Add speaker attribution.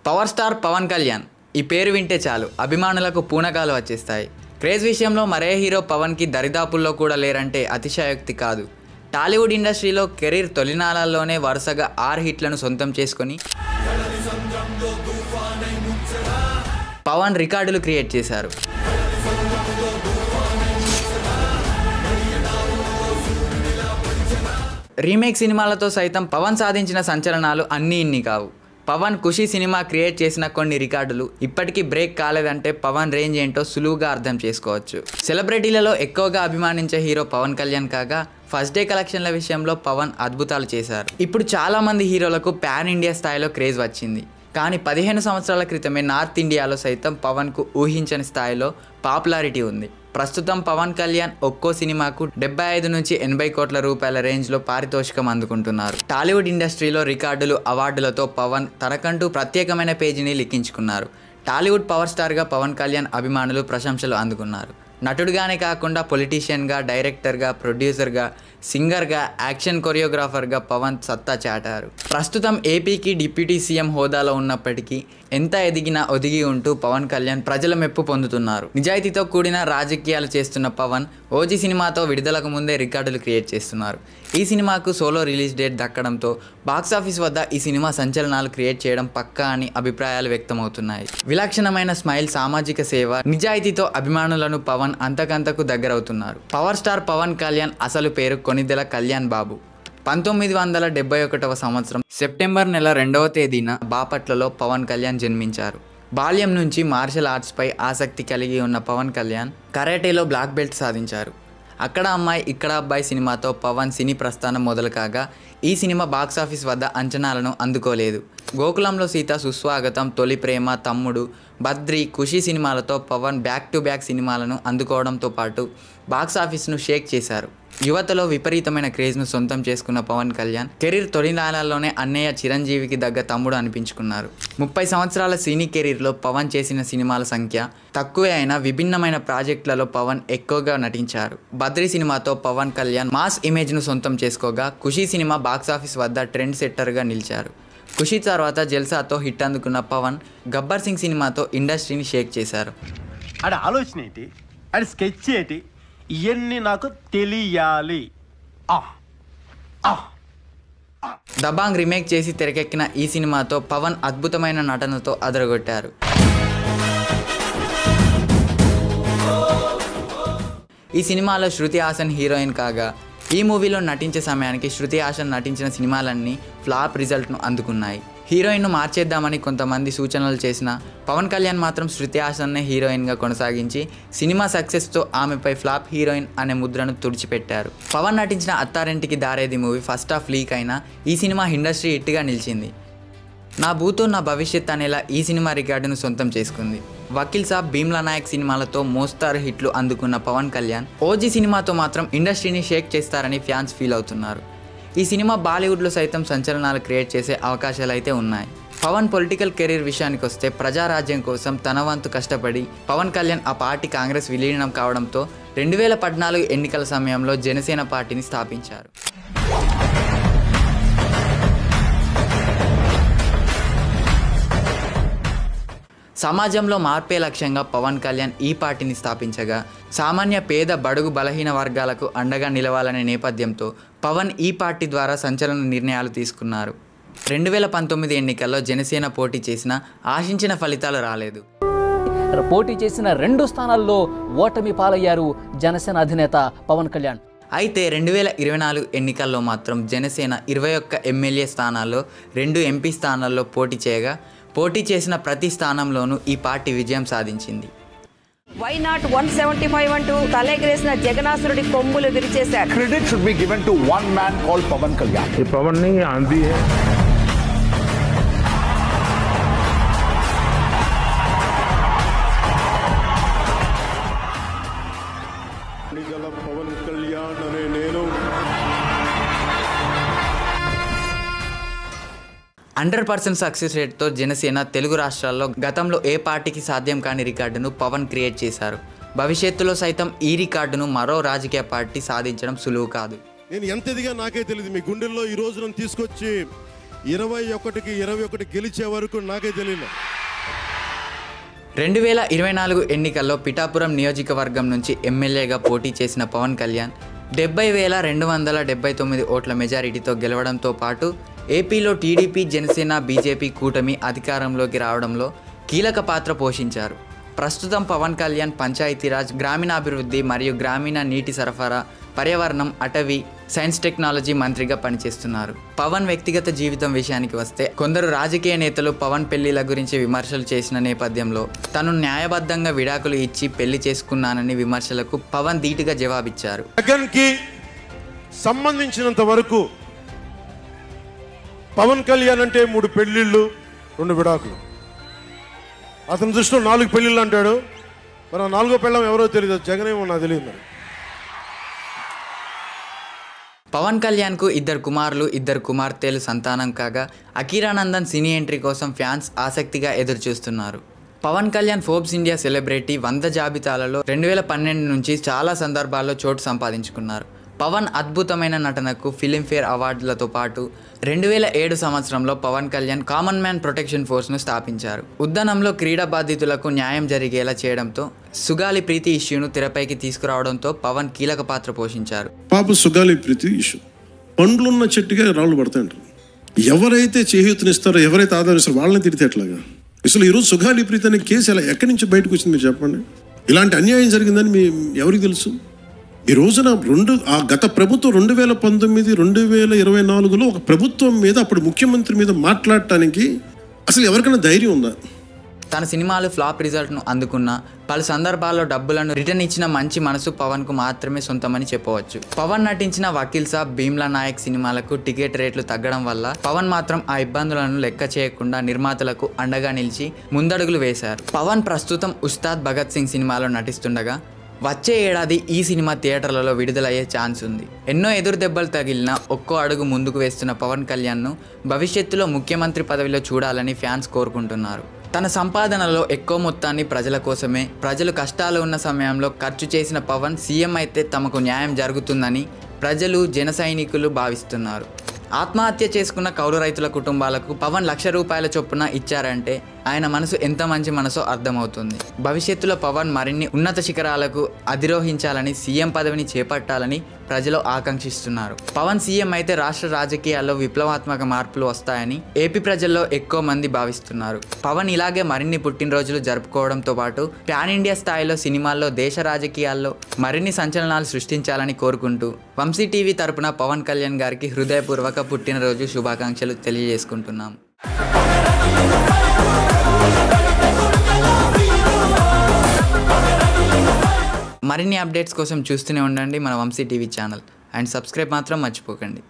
Speaker 1: Power star Pawan Kalyan ఈ పేరు వింటే చాలు అభిమానులకు పూనకాలు వచ్చేస్తాయి. క్రేజ్ విషయంలో మరే హీరో పవన్కి దరిదాపుల్లో కూడా లేరంటే అతిశయోక్తి కాదు. టాలీవుడ్ ఇండస్ట్రీలో కెరీర్ తొలినాళ్ళలోనే వరుసగా 6 హిట్లను సొంతం చేసుకొని పవన్ రికార్డులు క్రియేట్ చేశారు. రీమేక్ సినిమాలతో సైతం పవన్ సాధించిన సంచలనాలు అన్నీ ఇన్ని కావు. పవన్ ఖుషి సినిమా క్రియేట్ చేసిన కొన్ని రికార్డులు ఇప్పటికీ బ్రేక్ కాలేదంటే పవన్ రేంజ్ ఏంటో సులువుగా అర్థం చేసుకోవచ్చు. సెలబ్రిటీలలో ఎక్కువగా అభిమానించే హీరో పవన్ కళ్యాణ్ కాగా ఫస్ట్ డే కలెక్షన్ల విషయంలో పవన్ అద్భుతాలు చేశారు. ఇప్పుడు చాలామంది హీరోలకు పాన్ ఇండియా స్థాయిలో క్రేజ్ వచ్చింది. కానీ 15 సంవత్సరాల క్రితమే నార్త్ ఇండియాలో సైతం పవన్కు ఊహించని స్థాయిలో పాపులారిటీ ఉంది. ప్రస్తుతం పవన్ కళ్యాణ్ ఒక్కో సినిమాకు 75 నుంచి 80 కోట్ల రూపాయల రేంజ్లో పారితోషికం అందుకుంటున్నారు. టాలీవుడ్ ఇండస్ట్రీలో రికార్డులు, అవార్డులతో పవన్ తనకంటూ ప్రత్యేకమైన పేజీని లిఖించుకున్నారు. టాలీవుడ్ పవర్ స్టార్గా పవన్ కళ్యాణ్ అభిమానులు ప్రశంసలు అందుకున్నారు. నటుడుగానే కాకుండా పొలిటీషియన్గా, డైరెక్టర్గా, ప్రొడ్యూసర్గా, సింగర్గా, యాక్షన్ కొరియోగ్రాఫర్గా పవన్ సత్తా చాటారు. ప్రస్తుతం ఏపీకి డిప్యూటీ సీఎం హోదాలో ఉన్నప్పటికీ ఎంత ఎదిగినా ఒదిగి ఉంటూ పవన్ కళ్యాణ్ ప్రజల మెప్పు పొందుతున్నారు. నిజాయితీతో కూడిన రాజకీయాలు చేస్తున్న పవన్ ఓజీ సినిమాతో విడుదలకు ముందే రికార్డులు క్రియేట్ చేస్తున్నారు. ఈ సినిమాకు సోలో రిలీజ్ డేట్ దక్కడంతో బాక్సాఫీస్ వద్ద ఈ సినిమా సంచలనాలు క్రియేట్ చేయడం పక్కా అని అభిప్రాయాలు వ్యక్తమవుతున్నాయి. విలక్షణమైన స్మైల్, సామాజిక సేవ, నిజాయితీతో అభిమానులను పవన్ అంతకంతకు దగ్గరవుతున్నారు. పవర్ స్టార్ పవన్ కళ్యాణ్ అసలు పేరు కొనిదెల కళ్యాణ్ బాబు. 1971వ సంవత్సరం సెప్టెంబర్ నెల 2వ తేదీన బాపట్లలో పవన్ కళ్యాణ్ జన్మించారు. బాల్యం నుంచి మార్షల్ ఆర్ట్స్పై ఆసక్తి కలిగి ఉన్న పవన్ కళ్యాణ్ కరాటేలో బ్లాక్ బెల్ట్ సాధించారు. అక్కడ అమ్మాయి ఇక్కడ అబ్బాయి సినిమాతో పవన్ సినీ ప్రస్థానం మొదలు కాగా ఈ సినిమా బాక్సాఫీస్ వద్ద అంచనాలను అందుకోలేదు. గోకులంలో సీత, సుస్వాగతం, తొలి ప్రేమ, తమ్ముడు, బద్రి, ఖుషి సినిమాలతో పవన్ బ్యాక్ టు బ్యాక్ సినిమాలను అందుకోవడంతో పాటు బాక్సాఫీస్ను షేక్ చేశారు. యువతలో విపరీతమైన క్రేజ్ను సొంతం చేసుకున్న పవన్ కళ్యాణ్ కెరీర్ తొలినాళ్ళలోనే అన్నయ్య చిరంజీవికి దగ్గ తమ్ముడు అనిపించుకున్నారు. 30 సంవత్సరాల సినీ కెరీర్లో పవన్ చేసిన సినిమాల సంఖ్య తక్కువే అయినా విభిన్నమైన ప్రాజెక్టులలో పవన్ ఎక్కువగా నటించారు. బద్రి సినిమాతో పవన్ కళ్యాణ్ మాస్ ఇమేజ్ను సొంతం చేసుకోగా ఖుషి సినిమా బాక్సాఫీస్ వద్ద ట్రెండ్ సెట్టర్గా నిలిచారు. ఖుషి తర్వాత జల్సాతో హిట్ అందుకున్న పవన్ గబ్బర్ సింగ్ సినిమాతో ఇండస్ట్రీని షేక్ చేశారు.
Speaker 2: ఆడ ఆలోచన ఏంటి, ఆడ స్కెచ్ ఏంటి, ఇవన్నీ నాకు తెలియాలి.
Speaker 1: దబాంగ్ రీమేక్ చేసి తెరకెక్కిన ఈ సినిమాతో పవన్ అద్భుతమైన నటనతో అదరగొట్టారు. ఈ సినిమాలో శృతి హాసన్ హీరోయిన్ కాగా ఈ మూవీలో నటించే సమయానికి శృతి హాసన్ నటించిన సినిమాలన్నీ ఫ్లాప్ రిజల్ట్ను అందుకున్నాయి. హీరోయిన్ను మార్చేద్దామని కొంతమంది సూచనలు చేసిన పవన్ కళ్యాణ్ మాత్రం శృతి హాసన్నే హీరోయిన్గా కొనసాగించి సినిమా సక్సెస్తో ఆమెపై ఫ్లాప్ హీరోయిన్ అనే ముద్రను తుడిచిపెట్టారు. పవన్ నటించిన Attarintiki Daredi movie first half leak అయినా ఈ సినిమా ఇండస్ట్రీ హిట్గా నిలిచింది. నా భూతో నా భవిష్యత్ అనేలా ఈ సినిమా రికార్డును సొంతం చేసుకుంది. వకీల్ సాబ్, భీమ్లా నాయక్ సినిమాలతో మోస్తారు హిట్లు అందుకున్న పవన్ కళ్యాణ్ ఓజీ సినిమాతో మాత్రం ఇండస్ట్రీని షేక్ చేస్తారని ఫ్యాన్స్ ఫీల్ అవుతున్నారు. ఈ సినిమా బాలీవుడ్లో సైతం సంచలనాలు క్రియేట్ చేసే అవకాశాలు అయితే ఉన్నాయి. పవన్ పొలిటికల్ కెరీర్ విషయానికి వస్తే ప్రజారాజ్యం కోసం తన వంతు కష్టపడి పవన్ కళ్యాణ్ ఆ పార్టీ కాంగ్రెస్ విలీనం కావడంతో 2014 ఎన్నికల సమయంలో జనసేన పార్టీని స్థాపించారు. సమాజంలో మార్పే లక్ష్యంగా పవన్ కళ్యాణ్ ఈ పార్టీని స్థాపించగా సామాన్య పేద, బడుగు, బలహీన వర్గాలకు అండగా నిలవాలనే నేపథ్యంతో పవన్ ఈ పార్టీ ద్వారా సంచలన నిర్ణయాలు తీసుకున్నారు. 2019 ఎన్నికల్లో జనసేన పోటీ చేసినా ఆశించిన ఫలితాలు రాలేదు.
Speaker 3: పోటీ చేసిన 2 స్థానాల్లో ఓటమి పాలయ్యారు జనసేన అధినేత పవన్ కళ్యాణ్.
Speaker 1: అయితే 2024 ఎన్నికల్లో మాత్రం జనసేన 21 ఎమ్మెల్యే స్థానాల్లో, 2 ఎంపీ స్థానాల్లో పోటీ చేయగా పోటీ చేసిన ప్రతి స్థానంలోనూ ఈ పార్టీ విజయం సాధించింది.
Speaker 4: Why not 175 అంటూ తలెగరేసిన జగనాసురుడి కొమ్ములు విరిచేశారు.
Speaker 5: Credit should be given to one man called Pavan Kalyan.
Speaker 6: ये पवन नहीं आंधी है.
Speaker 2: పవన్ కళ్యాణ్ అనే నేను
Speaker 1: 100% సక్సెస్ రేట్తో జనసేన తెలుగు రాష్ట్రాల్లో గతంలో ఏ పార్టీకి సాధ్యం కాని రికార్డును పవన్ క్రియేట్ చేశారు. భవిష్యత్తులో సైతం ఈ రికార్డును మరో రాజకీయ పార్టీ సాధించడం సులువు కాదు.
Speaker 7: నేను ఎంత ఎదిగా నాకే తెలియదు. మీ గుండెల్లో ఈ రోజు నన్ను తీసుకొచ్చి
Speaker 6: 21కి 21 గెలిచే వరకు నాకే తెలియదు.
Speaker 1: 2024 ఎన్నికల్లో పిఠాపురం నియోజకవర్గం నుంచి ఎమ్మెల్యేగా పోటీ చేసిన పవన్ కళ్యాణ్ 70,279 ఓట్ల మెజారిటీతో గెలవడంతో పాటు ఏపీలో టీడీపీ, జనసేన, బీజేపీ కూటమి అధికారంలోకి రావడంలో కీలక పాత్ర పోషించారు. ప్రస్తుతం పవన్ కళ్యాణ్ పంచాయతీరాజ్, గ్రామీణాభివృద్ధి మరియు గ్రామీణ నీటి సరఫరా, పర్యావరణం, అటవీ, సైన్స్ టెక్నాలజీ మంత్రిగా పనిచేస్తున్నారు. పవన్ వ్యక్తిగత జీవితం విషయానికి వస్తే కొందరు రాజకీయ నేతలు పవన్ పెళ్లిల గురించి విమర్శలు చేసిన నేపథ్యంలో తను న్యాయబద్ధంగా విడాకులు ఇచ్చి పెళ్లి చేసుకున్నానని విమర్శలకు పవన్ ధీటుగా జవాబిచ్చారు.
Speaker 6: జగన్కి సంబంధించినంత వరకు పవన్ కళ్యాణ్ అంటే 3 పెళ్లిళ్ళు, 2 విడాకులు. అతని దృష్టిలో 4 పెళ్లిళ్ళు అంటాడు. మరి 4వ పెళ్ళం ఎవరో తెలియదు, జగన్ ఏమో నాకు తెలియదు. మరి
Speaker 1: పవన్ కళ్యాణ్కు 2 కుమారులు, 2 కుమార్తెలు సంతానం కాగా అకీరానందన్ సినీ ఎంట్రీ కోసం ఫ్యాన్స్ ఆసక్తిగా ఎదురుచూస్తున్నారు. Pawan Kalyan Forbes India celebrity 100 జాబితాలలో 2012 నుంచి చాలా సందర్భాల్లో చోటు సంపాదించుకున్నారు. పవన్ అద్భుతమైన నటనకు ఫిలింఫేర్ అవార్డులతో పాటు 2007 సంవత్సరంలో Pawan Kalyan common man protection ఫోర్స్ను స్థాపించారు. ఉద్దానంలో క్రీడా బాధితులకు న్యాయం జరిగేలా చేయడంతో సుగాలి ప్రీతి ఇష్యూను తెరపైకి తీసుకురావడంతో పవన్ కీలక పాత్ర పోషించారు.
Speaker 7: పాప సుగాలి ప్రీతి ఇష్యూ పండ్లున్న చెట్టుగా రాళ్ళు పడతాయంటారు. ఎవరైతే చేయూతనిస్తారో, ఎవరైతే ఆదరిస్తారో వాళ్ళని తిడితే ఎట్లాగా? అసలు ఈరోజు సుగాలి ప్రీతి అనే కేసు ఎలా ఎక్కడి నుంచి బయటకు వచ్చింది మీరు చెప్పండి. ఇలాంటి అన్యాయం జరిగిందని ఎవరికి తెలుసు? ఈ రోజున గత ప్రభుత్వం 2019, 2024లో ఒక ప్రభుత్వం మీద, అప్పుడు ముఖ్యమంత్రి మీద మాట్లాడటానికి అసలు ఎవరికైనా ధైర్యం ఉందా?
Speaker 1: తన సినిమాలు ఫ్లాప్ రిజల్ట్ను అందుకున్న పలు సందర్భాల్లో డబ్బులను రిటర్న్ ఇచ్చిన మంచి మనసు పవన్కు మాత్రమే సొంతమని చెప్పవచ్చు. పవన్ నటించిన వకీల్ సాబ్, భీమ్లా నాయక్ సినిమాలకు టికెట్ రేట్లు తగ్గడం వల్ల పవన్ మాత్రం ఆ ఇబ్బందులను లెక్క చేయకుండా నిర్మాతలకు అండగా నిలిచి ముందడుగులు వేశారు. పవన్ ప్రస్తుతం ఉస్తాద్ భగత్ సింగ్ సినిమాలో నటిస్తుండగా వచ్చే ఏడాది ఈ సినిమా థియేటర్లలో విడుదలయ్యే ఛాన్స్ ఉంది. ఎన్నో ఎదురు దెబ్బలు తగిలిన ఒక్కో అడుగు ముందుకు వేస్తున్న పవన్ కళ్యాణ్ను భవిష్యత్తులో ముఖ్యమంత్రి పదవిలో చూడాలని ఫ్యాన్స్ కోరుకుంటున్నారు. తన సంపాదనలో ఎక్కువ మొత్తాన్ని ప్రజల కోసమే, ప్రజలు కష్టాలు ఉన్న సమయంలో ఖర్చు చేసిన పవన్ సీఎం అయితే తమకు న్యాయం జరుగుతుందని ప్రజలు, జన సైనికులు భావిస్తున్నారు. ఆత్మహత్య చేసుకున్న కౌలు రైతుల కుటుంబాలకు పవన్ ₹1,00,000 చొప్పున ఇచ్చారంటే ఆయన మనసు ఎంత మంచి మనసో అర్థమవుతుంది. భవిష్యత్తులో పవన్ మరిన్ని ఉన్నత శిఖరాలకు అధిరోహించాలని, సీఎం పదవిని చేపట్టాలని ప్రజలు ఆకాంక్షిస్తున్నారు. పవన్ సీఎం అయితే రాష్ట్ర రాజకీయాల్లో విప్లవాత్మక మార్పులు వస్తాయని ఏపీ ప్రజల్లో ఎక్కువ మంది భావిస్తున్నారు. పవన్ ఇలాగే మరిన్ని పుట్టినరోజులు జరుపుకోవడంతో పాటు ప్యాన్ ఇండియా స్థాయిలో సినిమాల్లో, దేశ రాజకీయాల్లో మరిన్ని సంచలనాలు సృష్టించాలని కోరుకుంటూ వంశీ టీవీ తరపున పవన్ కళ్యాణ్ గారికి హృదయపూర్వక పుట్టినరోజు శుభాకాంక్షలు తెలియజేసుకుంటున్నాం. మరిన్ని అప్డేట్స్ కోసం చూస్తూనే ఉండండి మన Vamsi TV channel. And subscribe మాత్రం మర్చిపోకండి.